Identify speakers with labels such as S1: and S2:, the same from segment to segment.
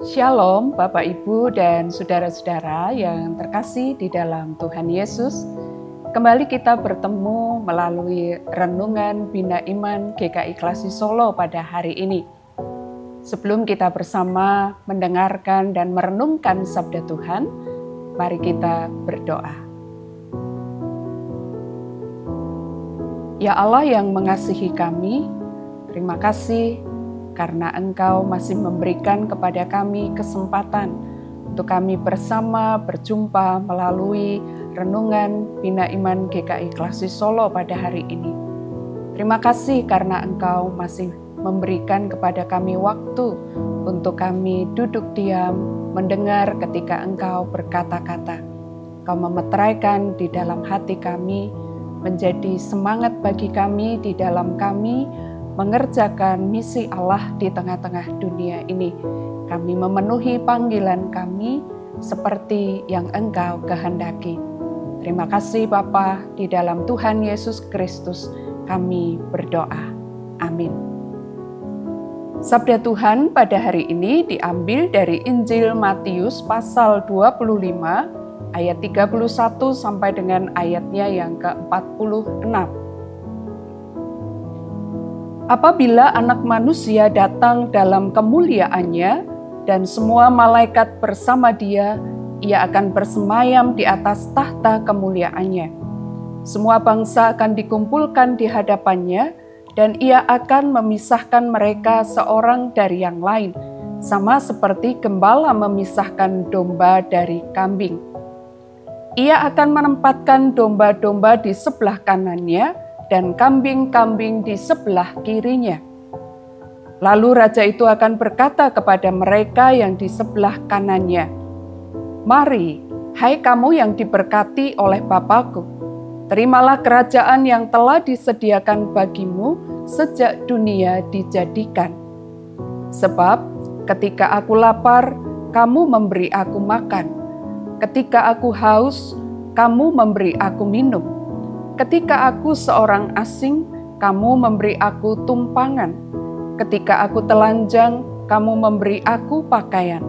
S1: Shalom Bapak Ibu dan saudara-saudara yang terkasih di dalam Tuhan Yesus. Kembali kita bertemu melalui renungan Bina Iman GKI Klasi Solo pada hari ini. Sebelum kita bersama mendengarkan dan merenungkan sabda Tuhan, mari kita berdoa. Ya Allah yang mengasihi kami, terima kasih karena Engkau masih memberikan kepada kami kesempatan untuk kami bersama berjumpa melalui renungan Bina Iman GKI Klasi Solo pada hari ini. Terima kasih karena Engkau masih memberikan kepada kami waktu untuk kami duduk diam, mendengar ketika Engkau berkata-kata. Engkau memeteraikan di dalam hati kami, menjadi semangat bagi kami di dalam kami mengerjakan misi Allah di tengah-tengah dunia ini. Kami memenuhi panggilan kami seperti yang Engkau kehendaki. Terima kasih Bapa, di dalam Tuhan Yesus Kristus kami berdoa. Amin. Sabda Tuhan pada hari ini diambil dari Injil Matius pasal 25 ayat 31 sampai dengan ayatnya yang ke-46. Apabila Anak Manusia datang dalam kemuliaannya dan semua malaikat bersama Dia, Ia akan bersemayam di atas tahta kemuliaannya. Semua bangsa akan dikumpulkan di hadapannya dan Ia akan memisahkan mereka seorang dari yang lain, sama seperti gembala memisahkan domba dari kambing. Ia akan menempatkan domba-domba di sebelah kanannya dan kambing-kambing di sebelah kirinya. Lalu raja itu akan berkata kepada mereka yang di sebelah kanannya, "Mari, hai kamu yang diberkati oleh Bapa-Ku, terimalah kerajaan yang telah disediakan bagimu sejak dunia dijadikan. Sebab ketika aku lapar, kamu memberi aku makan. Ketika aku haus, kamu memberi aku minum. Ketika aku seorang asing, kamu memberi aku tumpangan. Ketika aku telanjang, kamu memberi aku pakaian.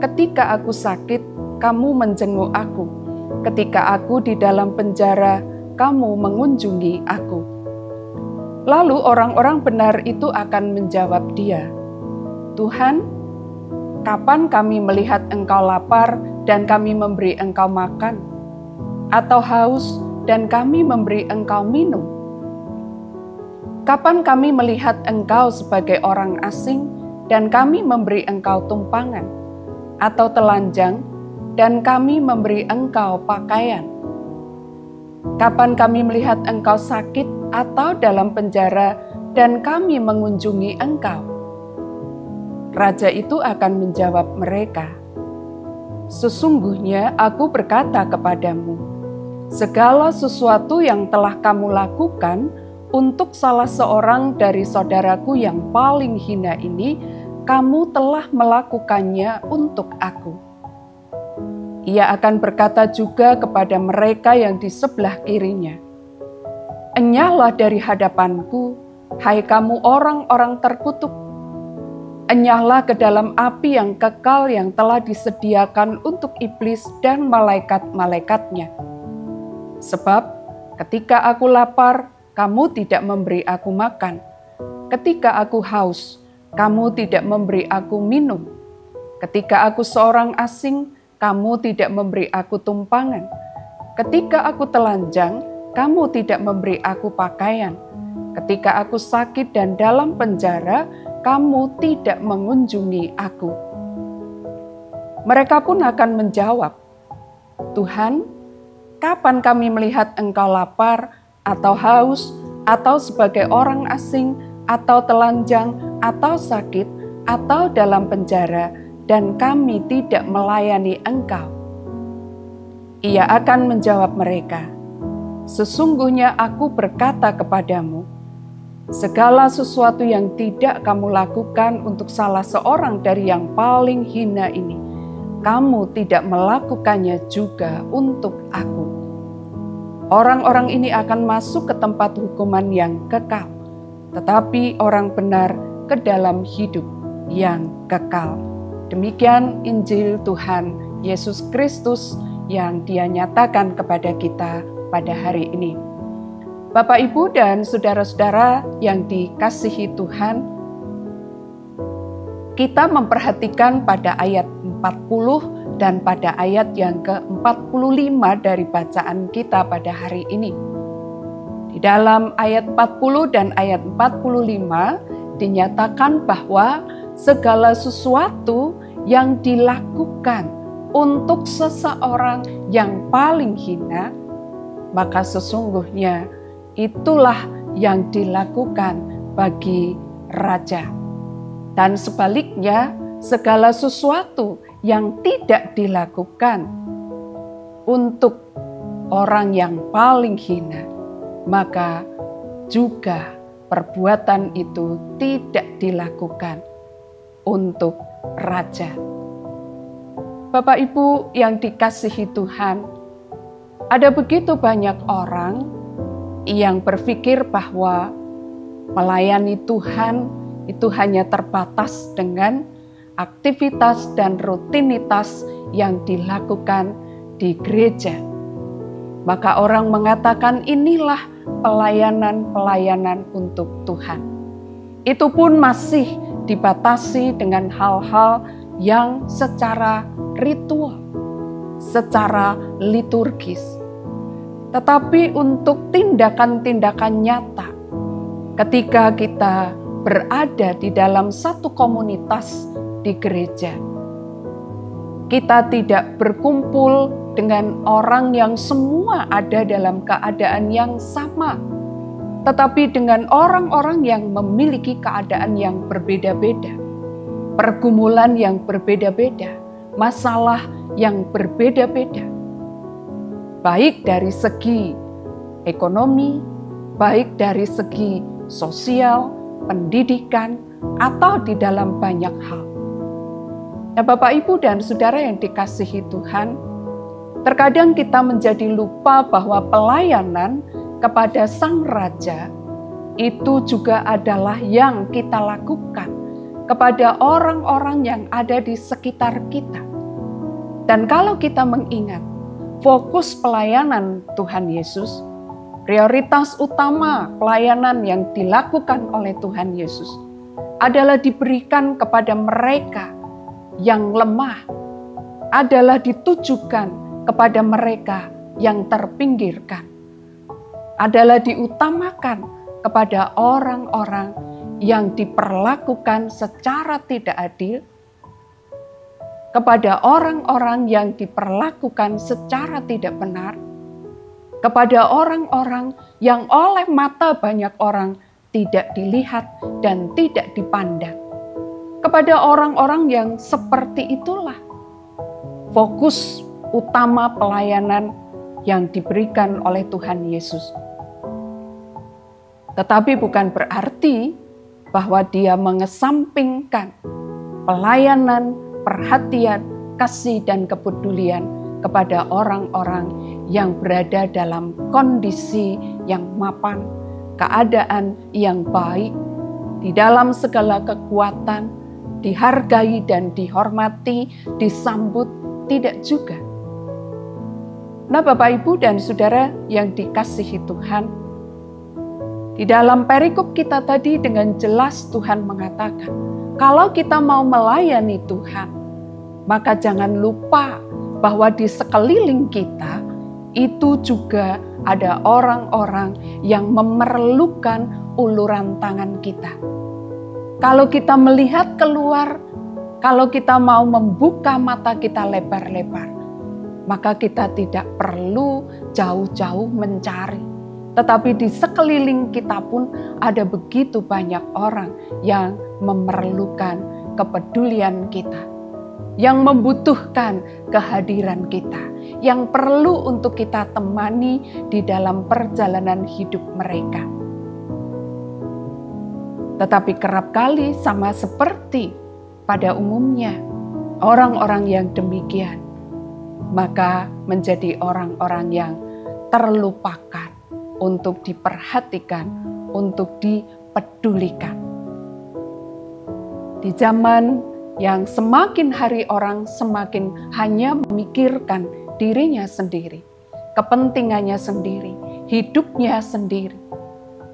S1: Ketika aku sakit, kamu menjenguk aku. Ketika aku di dalam penjara, kamu mengunjungi aku." Lalu orang-orang benar itu akan menjawab Dia, "Tuhan, kapan kami melihat Engkau lapar dan kami memberi Engkau makan? Atau haus dan kami memberi Engkau minum? Kapan kami melihat Engkau sebagai orang asing dan kami memberi Engkau tumpangan? Atau telanjang dan kami memberi Engkau pakaian? Kapan kami melihat Engkau sakit atau dalam penjara dan kami mengunjungi Engkau?" Raja itu akan menjawab mereka, "Sesungguhnya aku berkata kepadamu, segala sesuatu yang telah kamu lakukan untuk salah seorang dari saudaraku yang paling hina ini, kamu telah melakukannya untuk aku." Ia akan berkata juga kepada mereka yang di sebelah kirinya, "Enyahlah dari hadapanku, hai kamu orang-orang terkutuk. Enyahlah ke dalam api yang kekal yang telah disediakan untuk iblis dan malaikat-malaikatnya. Sebab ketika aku lapar, kamu tidak memberi aku makan. Ketika aku haus, kamu tidak memberi aku minum. Ketika aku seorang asing, kamu tidak memberi aku tumpangan. Ketika aku telanjang, kamu tidak memberi aku pakaian. Ketika aku sakit dan dalam penjara, kamu tidak mengunjungi aku." Mereka pun akan menjawab, "Tuhan, kapan kami melihat Engkau lapar, atau haus, atau sebagai orang asing, atau telanjang, atau sakit, atau dalam penjara, dan kami tidak melayani Engkau?" Ia akan menjawab mereka, "Sesungguhnya aku berkata kepadamu, segala sesuatu yang tidak kamu lakukan untuk salah seorang dari yang paling hina ini, kamu tidak melakukannya juga untuk aku." Orang-orang ini akan masuk ke tempat hukuman yang kekal, tetapi orang benar ke dalam hidup yang kekal. Demikian Injil Tuhan Yesus Kristus yang Dia nyatakan kepada kita pada hari ini. Bapak, Ibu, dan saudara-saudara yang dikasihi Tuhan, kita memperhatikan pada ayat 40 dan pada ayat yang ke-45 dari bacaan kita pada hari ini. Di dalam ayat 40 dan ayat 45 dinyatakan bahwa segala sesuatu yang dilakukan untuk seseorang yang paling hina, maka sesungguhnya itulah yang dilakukan bagi raja. Dan sebaliknya, segala sesuatu yang tidak dilakukan untuk orang yang paling hina, maka juga perbuatan itu tidak dilakukan untuk raja. Bapak Ibu yang dikasihi Tuhan, ada begitu banyak orang yang berpikir bahwa melayani Tuhan itu hanya terbatas dengan aktivitas dan rutinitas yang dilakukan di gereja. Maka orang mengatakan inilah pelayanan-pelayanan untuk Tuhan. Itu pun masih dibatasi dengan hal-hal yang secara ritual, secara liturgis. Tetapi untuk tindakan-tindakan nyata, ketika kita berada di dalam satu komunitas di gereja, kita tidak berkumpul dengan orang yang semua ada dalam keadaan yang sama, tetapi dengan orang-orang yang memiliki keadaan yang berbeda-beda, pergumulan yang berbeda-beda, masalah yang berbeda-beda, baik dari segi ekonomi, baik dari segi sosial, pendidikan, atau di dalam banyak hal. Nah, Bapak, Ibu, dan saudara yang dikasihi Tuhan, terkadang kita menjadi lupa bahwa pelayanan kepada Sang Raja itu juga adalah yang kita lakukan kepada orang-orang yang ada di sekitar kita. Dan kalau kita mengingat fokus pelayanan Tuhan Yesus, prioritas utama pelayanan yang dilakukan oleh Tuhan Yesus adalah diberikan kepada mereka yang lemah, adalah ditujukan kepada mereka yang terpinggirkan, adalah diutamakan kepada orang-orang yang diperlakukan secara tidak adil, kepada orang-orang yang diperlakukan secara tidak benar, kepada orang-orang yang oleh mata banyak orang tidak dilihat dan tidak dipandang. Kepada orang-orang yang seperti itulah fokus utama pelayanan yang diberikan oleh Tuhan Yesus. Tetapi bukan berarti bahwa Dia mengesampingkan pelayanan, perhatian, kasih, dan kepedulian kepada orang-orang yang berada dalam kondisi yang mapan, keadaan yang baik, di dalam segala kekuatan, dihargai dan dihormati, disambut, tidak juga. Nah, Bapak, Ibu, dan saudara yang dikasihi Tuhan, di dalam perikop kita tadi dengan jelas Tuhan mengatakan, kalau kita mau melayani Tuhan, maka jangan lupa bahwa di sekeliling kita itu juga ada orang-orang yang memerlukan uluran tangan kita. Kalau kita melihat keluar, kalau kita mau membuka mata kita lebar-lebar, maka kita tidak perlu jauh-jauh mencari. Tetapi di sekeliling kita pun ada begitu banyak orang yang memerlukan kepedulian kita, yang membutuhkan kehadiran kita, yang perlu untuk kita temani di dalam perjalanan hidup mereka. Tetapi kerap kali sama seperti pada umumnya orang-orang yang demikian, maka menjadi orang-orang yang terlupakan untuk diperhatikan, untuk dipedulikan. Di zaman yang semakin hari orang semakin hanya memikirkan dirinya sendiri, kepentingannya sendiri, hidupnya sendiri.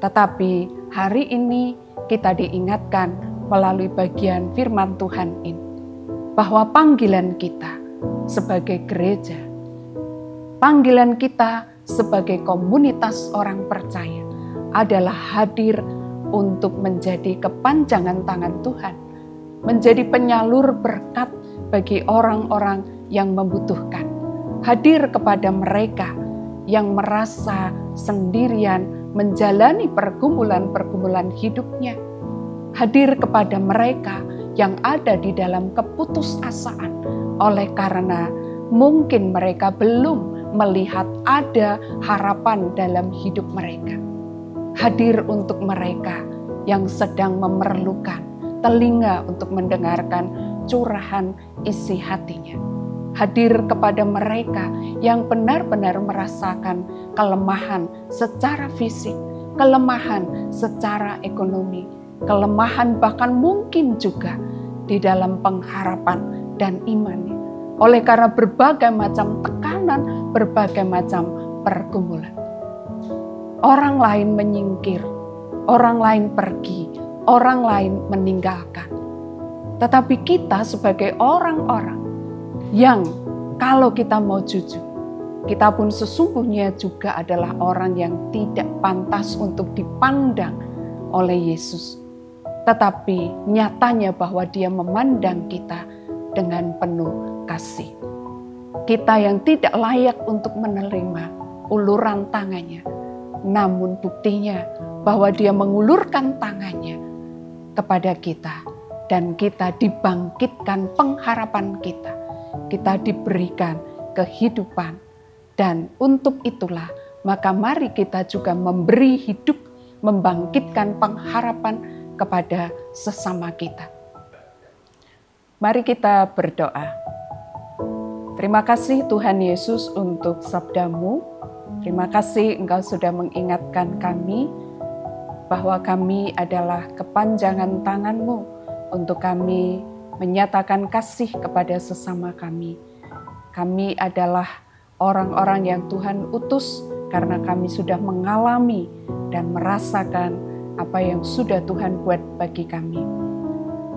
S1: Tetapi hari ini kita diingatkan melalui bagian firman Tuhan ini, bahwa panggilan kita sebagai gereja, panggilan kita sebagai komunitas orang percaya adalah hadir untuk menjadi kepanjangan tangan Tuhan, menjadi penyalur berkat bagi orang-orang yang membutuhkan, hadir kepada mereka yang merasa sendirian menjalani pergumulan-pergumulan hidupnya, hadir kepada mereka yang ada di dalam keputusasaan oleh karena mungkin mereka belum melihat ada harapan dalam hidup mereka. Hadir untuk mereka yang sedang memerlukan telinga untuk mendengarkan curahan isi hatinya. Hadir kepada mereka yang benar-benar merasakan kelemahan secara fisik, kelemahan secara ekonomi, kelemahan bahkan mungkin juga di dalam pengharapan dan imannya. Oleh karena berbagai macam tekanan, berbagai macam pergumulan. Orang lain menyingkir, orang lain pergi, orang lain meninggalkan. Tetapi kita sebagai orang-orang yang kalau kita mau jujur, kita pun sesungguhnya juga adalah orang yang tidak pantas untuk dipandang oleh Yesus. Tetapi nyatanya bahwa Dia memandang kita dengan penuh kasih. Kita yang tidak layak untuk menerima uluran tangannya, namun buktinya bahwa Dia mengulurkan tangannya kepada kita dan kita dibangkitkan pengharapan kita. Kita diberikan kehidupan, dan untuk itulah maka mari kita juga memberi hidup, membangkitkan pengharapan kepada sesama kita. Mari kita berdoa. Terima kasih Tuhan Yesus untuk sabda-Mu. Terima kasih Engkau sudah mengingatkan kami bahwa kami adalah kepanjangan tangan-Mu untuk kami menyatakan kasih kepada sesama kami. Kami adalah orang-orang yang Tuhan utus karena kami sudah mengalami dan merasakan apa yang sudah Tuhan buat bagi kami.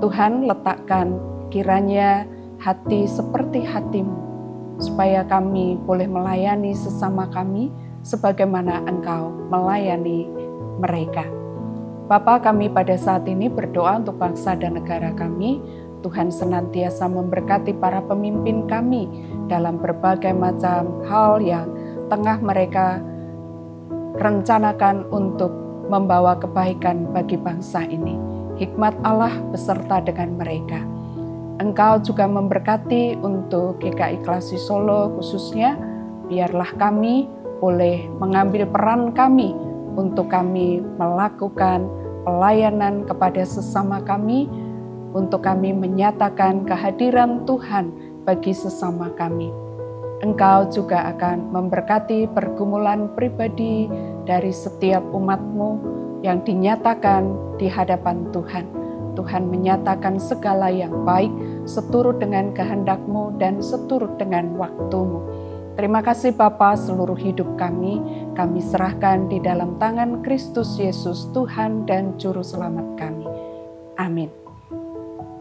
S1: Tuhan, letakkan kiranya hati seperti hati-Mu, supaya kami boleh melayani sesama kami sebagaimana Engkau melayani mereka. Bapa, kami pada saat ini berdoa untuk bangsa dan negara kami. Tuhan senantiasa memberkati para pemimpin kami dalam berbagai macam hal yang tengah mereka rencanakan untuk membawa kebaikan bagi bangsa ini. Hikmat Allah beserta dengan mereka. Engkau juga memberkati untuk GKI Klasi Solo khususnya, biarlah kami boleh mengambil peran kami untuk kami melakukan pelayanan kepada sesama kami, untuk kami menyatakan kehadiran Tuhan bagi sesama kami. Engkau juga akan memberkati pergumulan pribadi dari setiap umat-Mu yang dinyatakan di hadapan Tuhan. Tuhan menyatakan segala yang baik seturut dengan kehendak-Mu dan seturut dengan waktu-Mu. Terima kasih Bapa, seluruh hidup kami serahkan di dalam tangan Kristus Yesus Tuhan dan Juru Selamat kami. Amin.